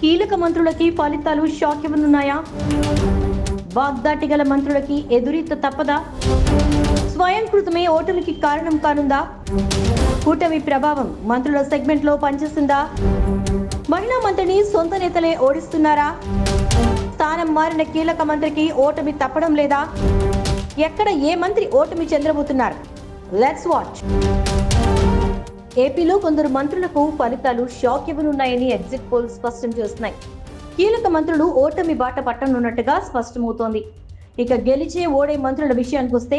కీలక మంత్రులకి ఫలితాలు షాక్ ఇవ్వనున్నాయా? వాగ్దాటి గల మంత్రులకి ఎదురీత తప్పదా? స్వయంకృతమే ఓటమికి కారణం కానుందా? కూటమి ప్రభావం మంత్రుల సెగ్మెంట్ లో పనిచేస్తుందా? మహిళా మంత్రిని సొంత నేతలే ఓడిస్తున్నారా? స్థానం మారిన కీలక మంత్రికి ఓటమి తప్పడం లేదా? ఎక్కడ ఏ మంత్రి ఓటమి చెందబోతున్నారు? Let's watch. ఏపీలో కొందరు మంత్రులకు ఫలితాలు షాక్ ఇవ్వనున్నాయని ఎగ్జిట్ పోల్ స్పష్టం చేస్తున్నాయి. కీలక మంత్రులు ఓటమి బాట పట్టనున్నట్టుగా స్పష్టమవుతోంది. ఇక గెలిచే ఓడే మంత్రుల విషయానికి వస్తే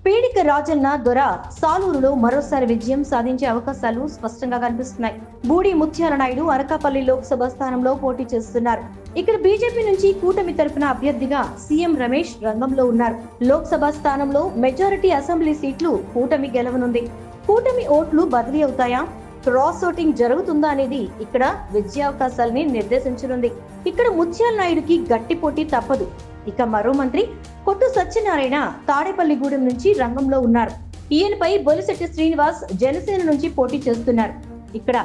పీడిక రాజన్న దొర సాలూరులో మరోసారి విజయం సాధించే అవకాశాలు స్పష్టంగా కనిపిస్తున్నాయి. బూడి ముత్యాల నాయుడు అనకాపల్లి లోక్సభ స్థానంలో పోటీ చేస్తున్నారు. ఇక్కడ బీజేపీ నుంచి కూటమి తరపున అభ్యర్థిగా సీఎం రమేష్ రంగంలో ఉన్నారు. లోక్సభ స్థానంలో మెజారిటీ అసెంబ్లీ సీట్లు కూటమి గెలవనుంది. కూటమి ఓట్లు బదిలీ అవుతాయా, క్రాస్ ఓటింగ్ జరుగుతుందా అనేది ఇక్కడ విజయావకాశాలని నిర్దేశించనుంది. ఇక్కడ ముత్యాల నాయుడుకి గట్టి పోటీ తప్పదు. ఇక మరో మంత్రి కొట్టు సత్యనారాయణ తాడేపల్లిగూడెం నుంచి రంగంలో ఉన్నారు. ఈయనపై బొలిశెట్టి శ్రీనివాస్ జనసేన నుంచి పోటీ చేస్తున్నారు. ఇక్కడ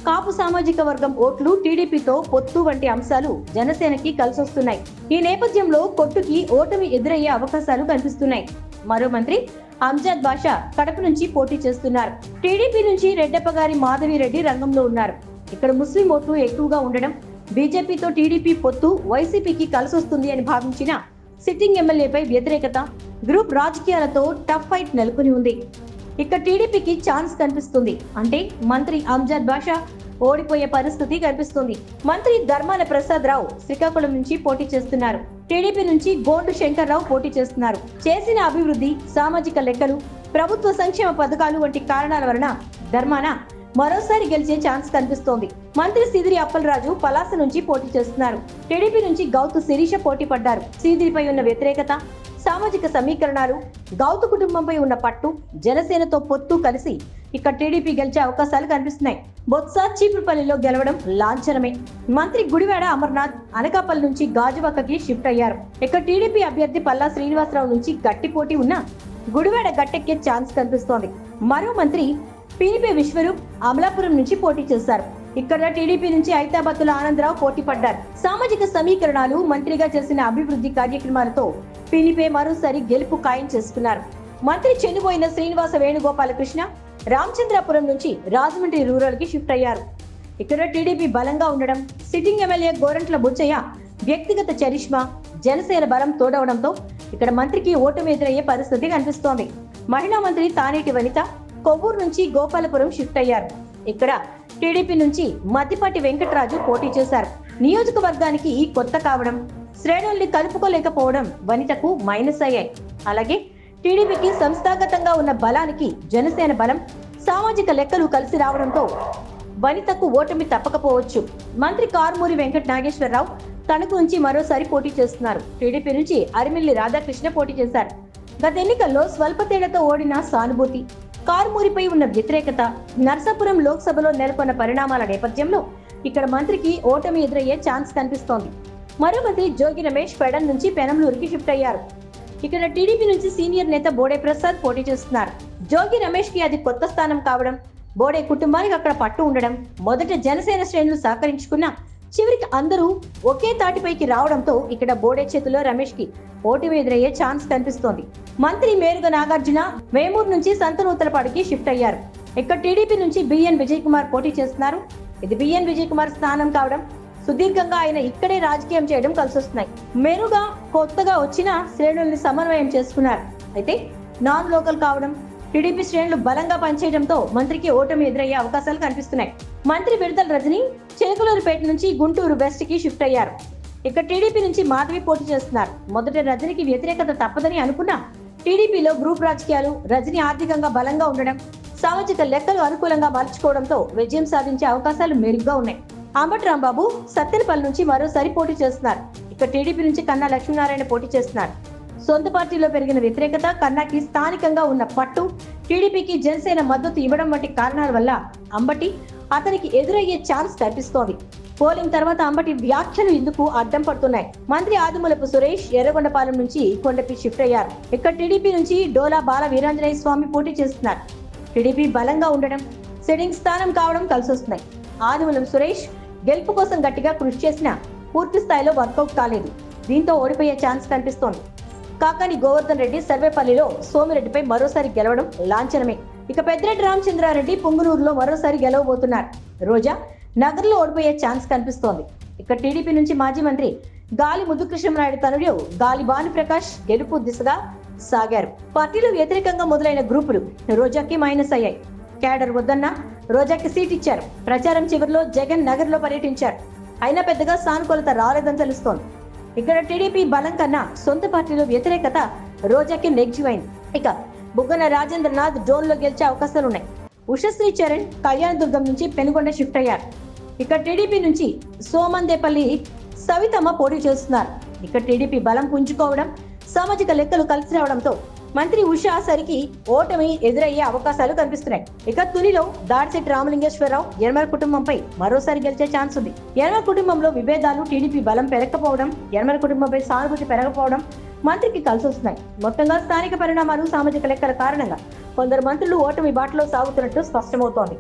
కాపు సామాజిక వర్గం ఓట్లు టీడీపీతో పొత్తు వంటి అంశాలు జనసేనకి కలిసొస్తున్నాయి. ఈ నేపథ్యంలో కొట్టుకి ఓటమి ఎదురయ్యే అవకాశాలు కనిపిస్తున్నాయి. మరో మంత్రి అంజద్ బాషా కడప నుంచి పోటీ చేస్తున్నారు. టీడీపీ నుంచి రెడ్డప్పగారి మాధవిరెడ్డి రంగంలో ఉన్నారు. ఇక్కడ ముస్లిం ఓట్లు ఎక్కువగా ఉండడం, బీజేపీతో టీడీపీ పొత్తు వైసీపీకి కలిసొస్తుంది అని భావించిన సిట్టింగ్ ఎమ్మెల్యేపై వ్యతిరేకత, గ్రూప్ రాజకీయాలతో టఫ్ ఫైట్ నెలకొని ఉంది. ఇక్కడ టీడీపీకి ఛాన్స్ కనిపిస్తుంది. అంటే మంత్రి అంజద్ బాషా ఓడిపోయే పరిస్థితి కనిపిస్తుంది. మంత్రి ధర్మాన ప్రసాద్ రావు శ్రీకాకుళం నుంచి పోటీ చేస్తున్నారు. టీడీపీ నుంచి గోండు శంకర్రావు పోటీ చేస్తున్నారు. చేసిన అభివృద్ధి, సామాజిక లెక్కలు, ప్రభుత్వ సంక్షేమ పథకాలు వంటి కారణాల వలన ధర్మాన మరోసారి గెలిచే ఛాన్స్ కనిపిస్తోంది. మంత్రి సీదిరి అప్పలరాజు పలాస నుంచి పోటీ చేస్తున్నారు. టీడీపీ నుంచి గౌతు శిరీష పోటీ పడ్డారు. సీదిరిపై ఉన్న వ్యతిరేకత, సామాజిక సమీకరణాలు, గౌతు కుటుంబంపై ఉన్న పట్టు, జనసేనతో పొత్తు కలిసి ఇక్కడ టీడీపీ గెలిచే అవకాశాలు కనిపిస్తున్నాయి. బొత్స చీపురుపల్లిలో గెలవడం లాంఛనమే. మంత్రి గుడివాడ అమర్నాథ్ అనకాపల్లి నుంచి గాజువాకకి షిఫ్ట్ అయ్యారు. ఇక్కడ టీడీపీ అభ్యర్థి పల్లా శ్రీనివాసరావు నుంచి గట్టి పోటీ ఉన్న గుడివాడ గట్టెక్కే ఛాన్స్ కనిపిస్తోంది. మరో మంత్రి పీనిపే విశ్వరూప్ అమలాపురం నుంచి పోటీ చేశారు. ఇక్కడ టీడీపీ నుంచి ఐతాబత్తుల ఆనందరావు పోటీ పడ్డారు. సామాజిక సమీకరణాలు, మంత్రిగా చేసిన అభివృద్ధి కార్యక్రమాలతో పీనిపే మరోసారి గెలుపు ఖాయం చేసుకున్నారు. మంత్రి చెన్నుబోయిన శ్రీనివాస వేణుగోపాలకృష్ణ రామచంద్రాపురం నుంచి రాజమండ్రి రూరల్ కి షిఫ్ట్ అయ్యారు. ఇక్కడ టీడీపీ బలంగా ఉండడం, సిట్టింగ్ ఎమ్మెల్యే గోరంట్ల బుచ్చయ్య వ్యక్తిగత చరిష్మా, జనసేన బలం తోడవడంతో ఇక్కడ మంత్రికి ఓటమి ఎదురయ్యే పరిస్థితి కనిపిస్తోంది. మహిళా మంత్రి తానేటి వనిత కొవ్వూరు నుంచి గోపాలపురం షిఫ్ట్ అయ్యారు. ఇక్కడ టీడీపీ నుంచి మద్దిపాటి వెంకటరాజు పోటీ చేశారు. నియోజకవర్గానికి ఈ కొత్త కావడం, శ్రేణుల్ని కలుపుకోలేకపోవడం వనితకు మైనస్ అయ్యాయి. అలాగే టీడీపీకి సంస్థాగతంగా ఉన్న బలానికి జనసేన బలం, సామాజిక లెక్కలు కలిసి రావడంతో వనితకు ఓటమి తప్పకపోవచ్చు. మంత్రి కారుమూరి వెంకట నాగేశ్వరరావు తణుకు నుంచి మరోసారి పోటీ చేస్తున్నారు. టీడీపీ నుంచి అరిమిల్లి రాధాకృష్ణ పోటీ చేశారు. గత ఎన్నికల్లో స్వల్ప తేడాతో ఓడిన సానుభూతి, కారుమూరిపై ఉన్న వ్యతిరేకత, నర్సాపురం లోక్సభలో నెలకొన్న పరిణామాల నేపథ్యంలో ఇక్కడ మంత్రికి ఓటమి ఎదురయ్యే ఛాన్స్ కనిపిస్తోంది. మరో మంత్రి జోగి రమేష్ పెడన్ నుంచి పెనంలూరుకి షిఫ్ట్ అయ్యారు. ఇక్కడ టీడీపీ నుంచి సీనియర్ నేత బోడే ప్రసాద్ పోటీ చేస్తున్నారు. జోగి రమేష్ కి అది కొత్త స్థానం కావడం, బోడే కుటుంబానికి అక్కడ పట్టు ఉండడం, మొదట జనసేన శ్రేణులు సహకరించుకున్న చివరికి అందరూ ఒకే తాటిపైకి రావడంతో ఇక్కడ బోడే చేతిలో రమేష్ కి ఓటమి ఎదురయ్యే ఛాన్స్ కనిపిస్తోంది. మంత్రి మేరుగ నాగార్జున వేమూరు నుంచి సంతనూతలపాడికి షిఫ్ట్ అయ్యారు. ఇక్కడ టీడీపీ నుంచి బిఎన్ విజయ్ కుమార్ పోటీ చేస్తున్నారు. ఇది బిఎన్ విజయ్ కుమార్ స్థానం కావడం, సుదీర్ఘంగా ఆయన ఇక్కడే రాజకీయం చేయడం కలిసొస్తున్నాయి. మెరుగా కొత్తగా వచ్చిన శ్రేణుల్ని సమన్వయం చేసుకున్నారు. అయితే నాన్ లోకల్ కావడం, టీడీపీ శ్రేణులు బలంగా పనిచేయడంతో మంత్రికి ఓటమి ఎదురయ్యే అవకాశాలు కనిపిస్తున్నాయి. మంత్రి విడుదల రజని చిలకలూరుపేట నుంచి గుంటూరు వెస్ట్ కి షిఫ్ట్ అయ్యారు. ఇక్కడ టీడీపీ నుంచి మాధవి పోటీ చేస్తున్నారు. మొదట రజనికి వ్యతిరేకత తప్పదని అనుకున్నా టీడీపీలో గ్రూప్ రాజకీయాలు, రజని ఆర్థికంగా బలంగా ఉండడం, సామాజిక లెక్కలు అనుకూలంగా మలుచుకోవడంతో విజయం సాధించే అవకాశాలు మెరుగ్గా ఉన్నాయి. అంబటి రాంబాబు సత్తెనపల్లి నుంచి మరోసారి పోటీ చేస్తున్నారు. ఇక్కడ టీడీపీ నుంచి కన్నా లక్ష్మీనారాయణ పోటీ చేస్తున్నారు. సొంత పార్టీలో పెరిగిన వ్యతిరేకత, కన్నాకి స్థానికంగా ఉన్న పట్టు, టీడీపీకి జనసేన మద్దతు ఇవ్వడం వంటి కారణాల వల్ల అంబటి అతనికి ఎదురయ్యే ఛాన్స్ కనిపిస్తోంది. పోలింగ్ తర్వాత అంబటి వ్యాఖ్యలు ఇందుకు అడ్డం పడుతున్నాయి. మంత్రి ఆదిమూలపు సురేష్ ఎర్రగొండపాలెం నుంచి కొండపి షిఫ్ట్ అయ్యారు. ఇక్కడ టీడీపీ నుంచి డోలా బాల వీరాంజనేయ స్వామి పోటీ చేస్తున్నారు. టీడీపీ బలంగా ఉండడం, సిట్టింగ్ స్థానం కావడం కలిసొస్తున్నాయి. ఆదిమూలం సురేష్ గెలుపు కోసం గట్టిగా కృషి చేసినా పూర్తి స్థాయిలో వర్కౌట్ కాలేదు. దీంతో ఓడిపోయే ఛాన్స్ కనిపిస్తోంది. కాకాని గోవర్ధన్ రెడ్డి సర్వేపల్లిలో సోమిరెడ్డిపై మరోసారి గెలవడం లాంఛనమే. ఇక పెద్దిరెడ్డి రామచంద్రారెడ్డి పుంగునూరులో మరోసారి గెలవబోతున్నారు. రోజా నగర్లో ఓడిపోయే ఛాన్స్ కనిపిస్తోంది. ఇక టీడీపీ నుంచి మాజీ మంత్రి గాలి ముద్దుకృష్ణనాయుడు తనుడు గాలి భానుప్రకాష్ గెలుపు దిశగా సాగారు. పార్టీలో వ్యతిరేకంగా మొదలైన గ్రూపులు రోజాకి మైనస్ అయ్యాయి. క్యాడర్ వద్దన్నా రోజాకి సీట్ ఇచ్చారు. ప్రచారం చివరిలో జగన్ నగర్లో పర్యటించారు. అయినా పెద్దగా సానుకూలత రాలేదని తెలుస్తోంది. ఇక్కడ టీడీపీ బలం కన్నా సొంత పార్టీలో వ్యతిరేకత రోజాకి నెగిటివ్ అయింది. ఇక బుగ్గన రాజేంద్రనాథ్ జోన్లో గెలిచే అవకాశాలున్నాయి. ఉషశ్రీ చరణ్ కళ్యాణదుర్గం నుంచి పెనుగొండ షిఫ్ట్ అయ్యారు. ఇక టీడీపీ నుంచి సోమందేపల్లి సవితమ్మ పోటీ చేస్తున్నారు. ఇక టీడీపీ బలం పుంజుకోవడం, సామాజిక లెక్కలు కలిసి రావడంతో మంత్రి ఉషా సరికి ఓటమి ఎదురయ్యే అవకాశాలు కనిపిస్తున్నాయి. ఇక తునిలో దాడిశెట్టి రామలింగేశ్వరరావు యనమల కుటుంబంపై మరోసారి గెలిచే ఛాన్స్ ఉంది. యనమల కుటుంబంలో విభేదాలు, టీడీపీ బలం పెరగకపోవడం, యనమల కుటుంబంపై సానుభూతి పెరగకపోవడం మంత్రికి కలిసి వస్తున్నాయి. మొత్తంగా స్థానిక పరిణామాలు, సామాజిక లెక్కల కారణంగా కొందరు మంత్రులు ఓటమి బాటలో సాగుతున్నట్టు స్పష్టమవుతోంది.